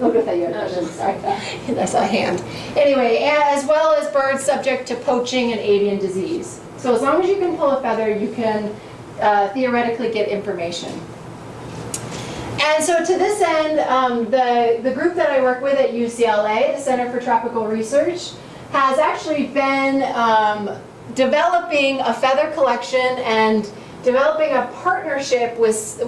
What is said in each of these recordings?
Look at that, you had a question. Sorry. I saw a hand. Anyway, as well as birds subject to poaching and avian disease. So as long as you can pull a feather, you can theoretically get information. And so to this end, the group that I work with at UCLA, the Center for Tropical Research, has actually been developing a feather collection and developing a partnership with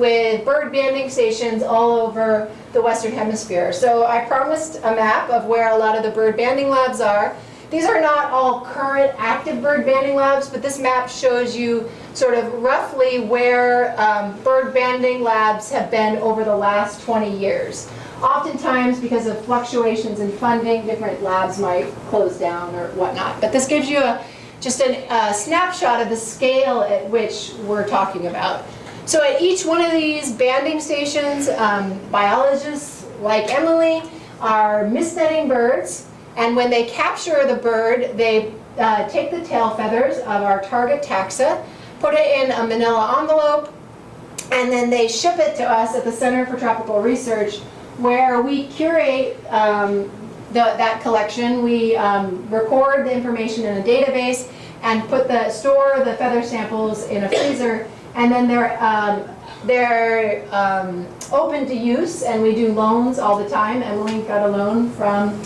bird banding stations all over the Western Hemisphere. So I promised a map of where a lot of the bird banding labs are. These are not all current active bird banding labs, but this map shows you sort of roughly where bird banding labs have been over the last 20 years. Oftentimes, because of fluctuations in funding, different labs might close down or whatnot. But this gives you just a snapshot of the scale at which we're talking about. So at each one of these banding stations, biologists like Emily are misnetting birds, and when they capture the bird, they take the tail feathers of our target taxa, put it in a manila envelope, and then they ship it to us at the Center for Tropical Research, where we curate that collection. We record the information in a database and store the feather samples in a freezer, and then they're open to use, and we do loans all the time. Emily got a loan from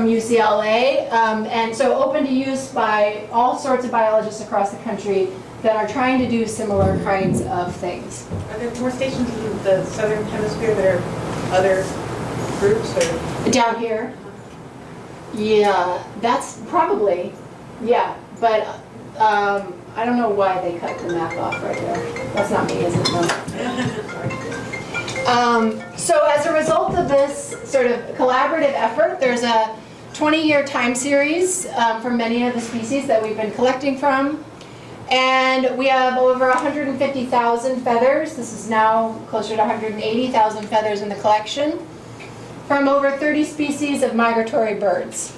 UCLA, and so open to use by all sorts of biologists across the country that are trying to do similar kinds of things. Are there more stations in the southern hemisphere that are other groups? Or? Down here? Yeah, that's probably, yeah, but I don't know why they cut the map off right there. That's not me, is it? No. So as a result of this sort of collaborative effort, there's a 20-year time series for many of the species that we've been collecting from. And we have over 150,000 feathers. This is now closer to 180,000 feathers in the collection from over 30 species of migratory birds.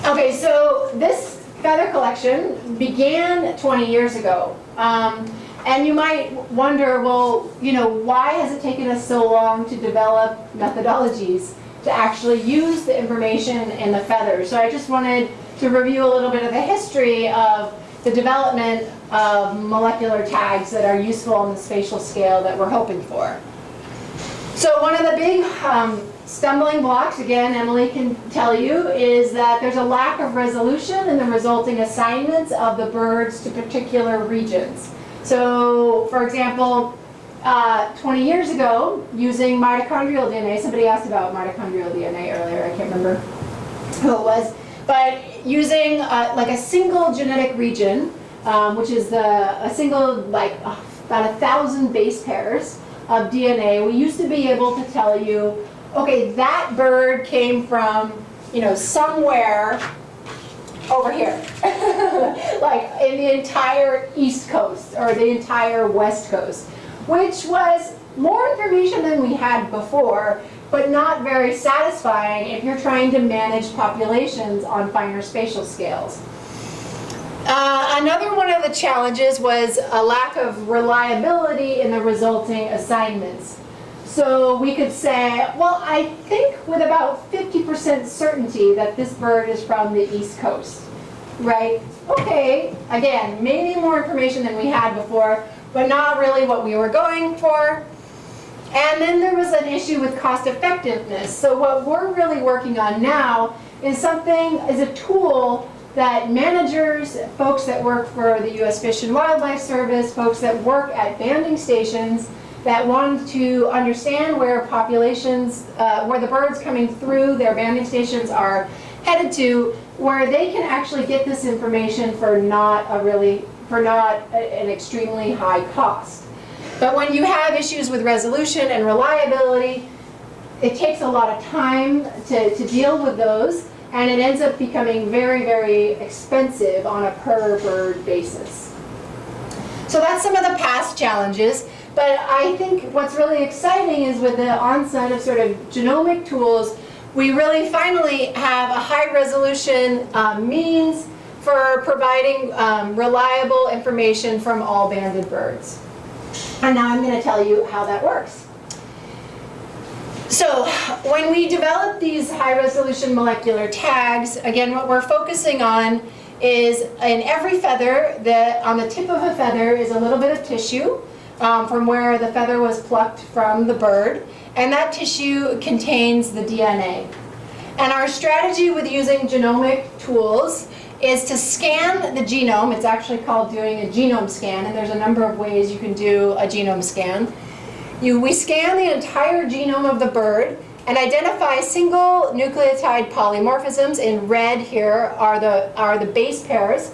Okay, so this feather collection began 20 years ago. And you might wonder, well, why has it taken us so long to develop methodologies to actually use the information in the feathers? So I just wanted to review a little bit of the history of the development of molecular tags that are useful on the spatial scale that we're hoping for. So one of the big stumbling blocks, again, Emily can tell you, is that there's a lack of resolution in the resulting assignments of the birds to particular regions. So, for example, 20 years ago, using mitochondrial DNA, somebody asked about mitochondrial DNA earlier, I can't remember who it was, but using like a single genetic region, which is a single, like about 1,000 base pairs of DNA, we used to be able to tell you, okay, that bird came from, somewhere over here, like in the entire East Coast or the entire West Coast, which was more information than we had before, but not very satisfying if you're trying to manage populations on finer spatial scales. Another one of the challenges was a lack of reliability in the resulting assignments. So we could say, well, I think with about 50% certainty that this bird is from the East Coast, right? Okay, again, maybe more information than we had before, but not really what we were going for. And then there was an issue with cost effectiveness. So what we're really working on now is a tool that managers, folks that work for the U.S. Fish and Wildlife Service, folks that work at banding stations, that want to understand where populations, where the birds coming through their banding stations are headed to, where they can actually get this information for not an extremely high cost. But when you have issues with resolution and reliability, it takes a lot of time to deal with those, and it ends up becoming very, very expensive on a per bird basis. So that's some of the past challenges. But I think what's really exciting is with the onset of sort of genomic tools, we really finally have a high resolution means for providing reliable information from all banded birds. And now I'm going to tell you how that works. So when we develop these high-resolution molecular tags, again, what we're focusing on is in every feather, on the tip of a feather is a little bit of tissue from where the feather was plucked from the bird, and that tissue contains the DNA. And our strategy with using genomic tools is to scan the genome. It's actually called doing a genome scan, and there's a number of ways you can do a genome scan. We scan the entire genome of the bird and identify single nucleotide polymorphisms. In red here are the base pairs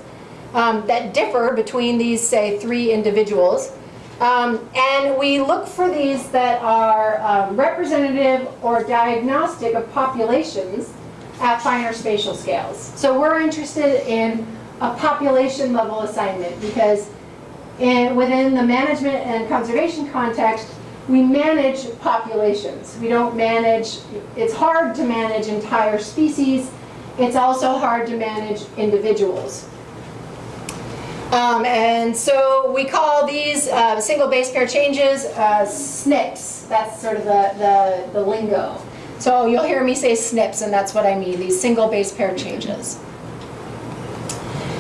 that differ between these, say, 3 individuals. And we look for these that are representative or diagnostic of populations at finer spatial scales. So we're interested in a population level assignment because within the management and conservation context, we manage populations. We don't manage, it's hard to manage entire species. It's also hard to manage individuals. And so we call these single base pair changes SNPs. That's sort of the lingo. So you'll hear me say SNPs, and that's what I mean, these single base pair changes.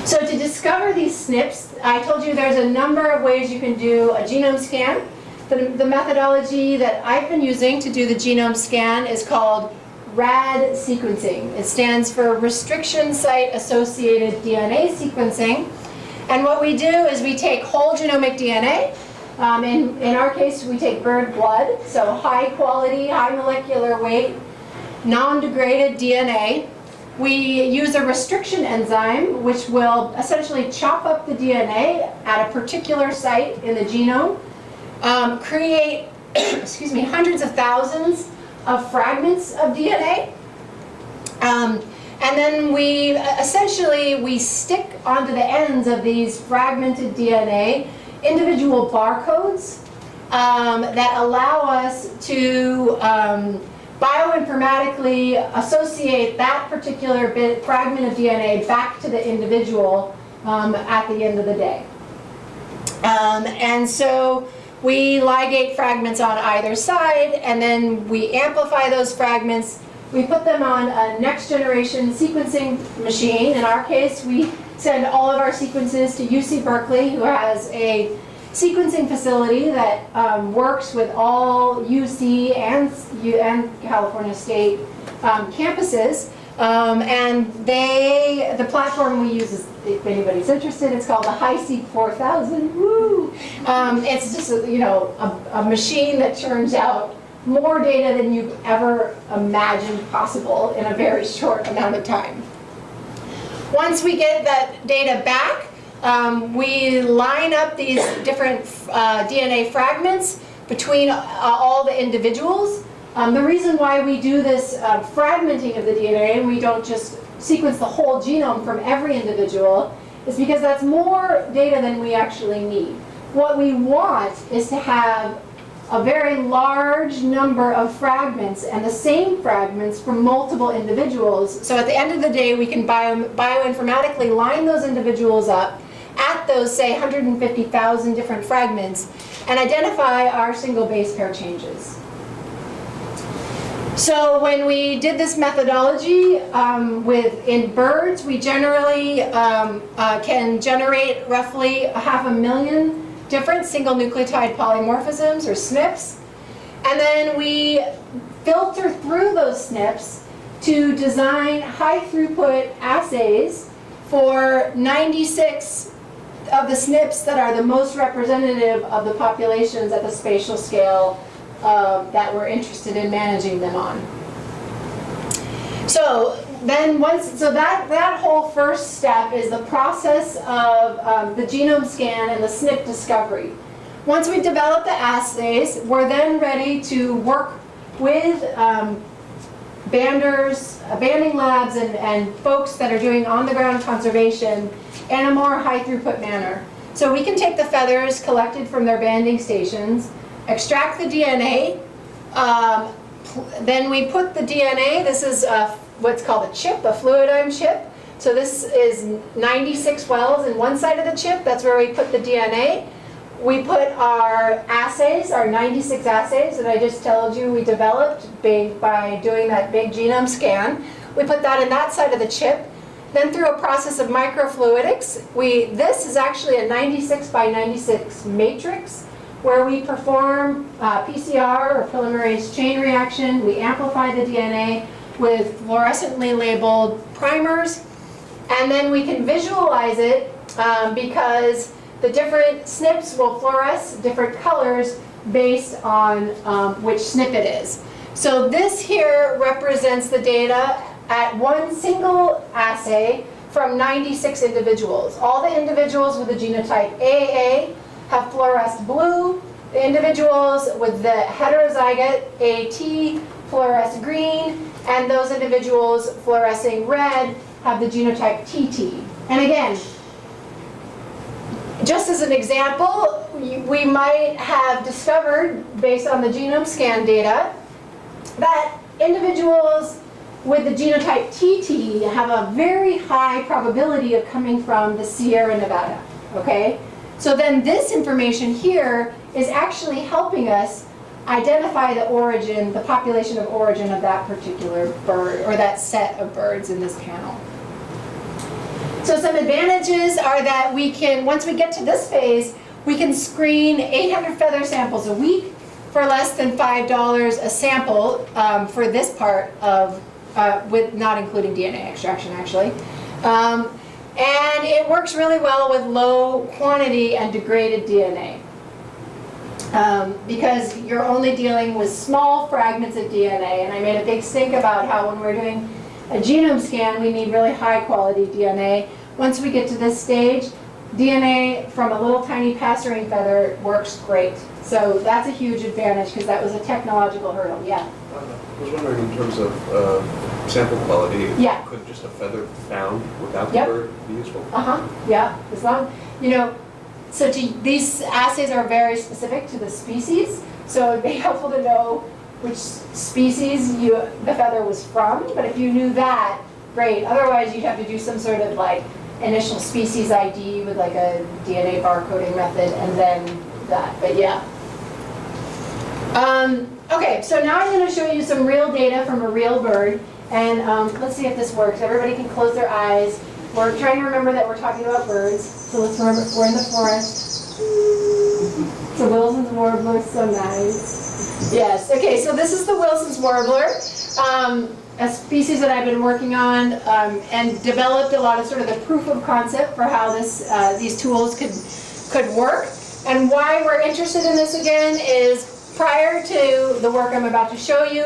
So to discover these SNPs, I told you there's a number of ways you can do a genome scan. The methodology that I've been using to do the genome scan is called RAD Sequencing. It stands for Restriction Site Associated DNA Sequencing. And what we do is we take whole genomic DNA. In our case, we take bird blood, so high quality, high molecular weight, non-degraded DNA. We use a restriction enzyme, which will essentially chop up the DNA at a particular site in the genome, create excuse me, hundreds of thousands of fragments of DNA. And then we stick onto the ends of these fragmented DNA individual barcodes that allow us to bioinformatically associate that particular fragment of DNA back to the individual at the end of the day. And so we ligate fragments on either side, and then we amplify those fragments. We put them on a next generation sequencing machine. In our case, we send all of our sequences to UC Berkeley, who has a sequencing facility that works with all UC and California State campuses. And the platform we use is, if anybody's interested, it's called the HiSeq 4000. Woo! It's just a machine that turns out more data than you've ever imagined possible in a very short amount of time. Once we get that data back, we line up these different DNA fragments between all the individuals. The reason why we do this fragmenting of the DNA, and we don't just sequence the whole genome from every individual, is because that's more data than we actually need. What we want is to have a very large number of fragments, and the same fragments from multiple individuals. So at the end of the day, we can bioinformatically line those individuals up at those, say, 150,000 different fragments and identify our single base pair changes. So when we did this methodology in birds, we generally can generate roughly 500,000 different single nucleotide polymorphisms, or SNPs. And then we filter through those SNPs to design high throughput assays for 96 of the SNPs that are the most representative of the populations at the spatial scale that we're interested in managing them on. So then that whole first step is the process of the genome scan and the SNP discovery. Once we develop the assays, we're then ready to work with banding labs and folks that are doing on-the-ground conservation in a more high-throughput manner. So we can take the feathers collected from their banding stations, extract the DNA, then we put the DNA, this is what's called a chip, a fluidigm chip. So this is 96 wells in one side of the chip, that's where we put the DNA. we put our assays, our 96 assays that I just told you we developed by doing that big genome scan. We put that in that side of the chip. Then through a process of microfluidics, this is actually a 96 by 96 matrix where we perform PCR, or polymerase chain reaction. We amplify the DNA with fluorescently labeled primers, and then we can visualize it because the different SNPs will fluoresce different colors based on which SNP it is. So this here represents the data at one single assay from 96 individuals. All the individuals with the genotype AA have fluoresced blue. The individuals with the heterozygote AT fluoresce green, and those individuals fluorescing red have the genotype TT. And again, just as an example, we might have discovered, based on the genome scan data, that individuals with the genotype TT have a very high probability of coming from the Sierra Nevada, okay? So then this information here is actually helping us identify the origin, the population of origin of that particular bird, or that set of birds in this panel. So some advantages are that we can, once we get to this phase, we can screen 800 feather samples a week for less than $5 a sample for this part of, with not including DNA extraction actually. And it works really well with low quantity and degraded DNA. Because you're only dealing with small fragments of DNA, and I made a big stink about how when we're doing a genome scan, we need really high quality DNA. Once we get to this stage, DNA from a little tiny passerine feather works great. So that's a huge advantage because that was a technological hurdle. Yeah? I was wondering in terms of sample quality, yeah. Could just a feather found without the Yep. bird be useful? Yeah, as long, so these assays are very specific to the species, so it'd be helpful to know which species the feather was from, but if you knew that, great. Otherwise, you'd have to do some sort of like initial species ID with like a DNA barcoding method and then that, but yeah. Okay, so now I'm going to show you some real data from a real bird, and let's see if this works. Everybody can close their eyes. We're trying to remember that we're talking about birds, so let's remember we're in the forest. So Wilson's Warbler, so nice. Yes, okay, so this is the Wilson's Warbler, a species that I've been working on and developed a lot of sort of the proof of concept for how these tools could work. And why we're interested in this again is prior to the work I'm about to show you,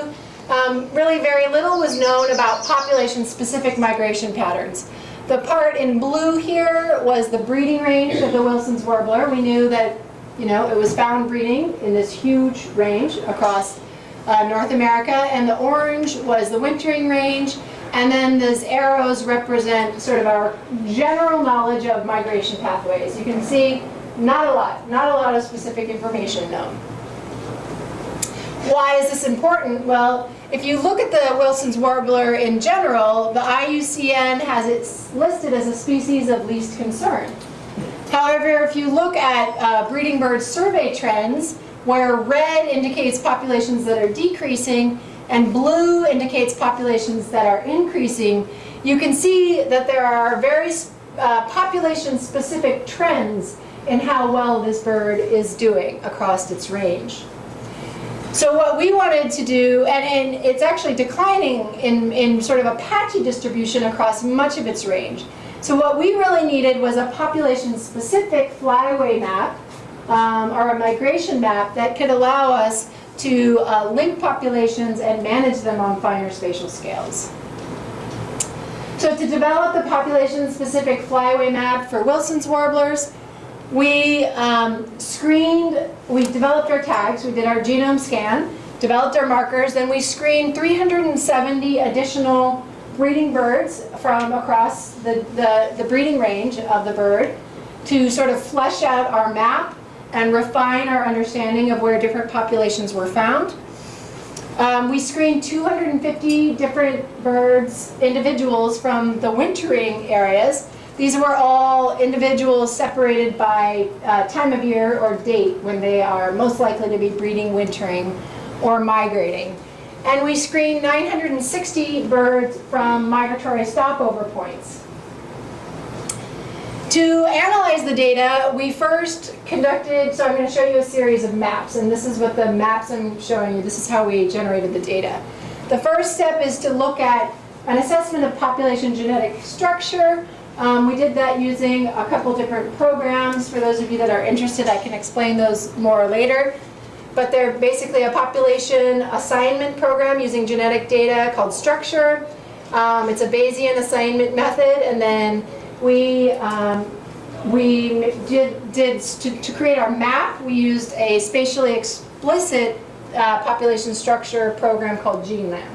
really very little was known about population-specific migration patterns. The part in blue here was the breeding range of the Wilson's Warbler. We knew that it was found breeding in this huge range across North America, and the orange was the wintering range, and then those arrows represent sort of our general knowledge of migration pathways. You can see not a lot of specific information known. Why is this important? Well, if you look at the Wilson's Warbler in general, the IUCN has it listed as a species of least concern. However, if you look at breeding bird survey trends, where red indicates populations that are decreasing and blue indicates populations that are increasing, you can see that there are very population-specific trends in how well this bird is doing across its range. So what we wanted to do, and it's actually declining in sort of a patchy distribution across much of its range. So what we really needed was a population-specific flyaway map, or a migration map that could allow us to link populations and manage them on finer spatial scales. So to develop the population-specific flyaway map for Wilson's Warblers, we developed our tags, we did our genome scan, developed our markers, then we screened 370 additional breeding birds from across the breeding range of the bird to sort of flesh out our map and refine our understanding of where different populations were found. We screened 250 different birds, individuals from the wintering areas. These were all individuals separated by time of year or date when they are most likely to be breeding, wintering, or migrating. And we screened 960 birds from migratory stopover points. To analyze the data, we first conducted, so I'm going to show you a series of maps, and this is what the maps I'm showing you. This is how we generated the data. The first step is to look at an assessment of population genetic structure. We did that using a couple different programs. For those of you that are interested, I can explain those more later. But they're basically a population assignment program using genetic data called Structure. It's a Bayesian assignment method, and then to create our map, we used a spatially explicit population structure program called GeneLab.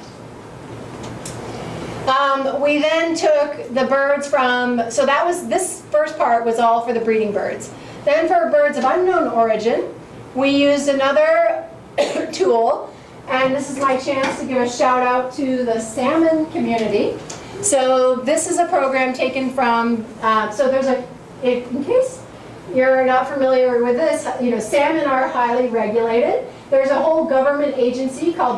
We then took the birds from, so that was, this first part was all for the breeding birds. Then for birds of unknown origin, we used another tool, and this is my chance to give a shout out to the salmon community. So this is a program taken from, so there's in case you're not familiar with this, salmon are highly regulated. There's a whole government agency called the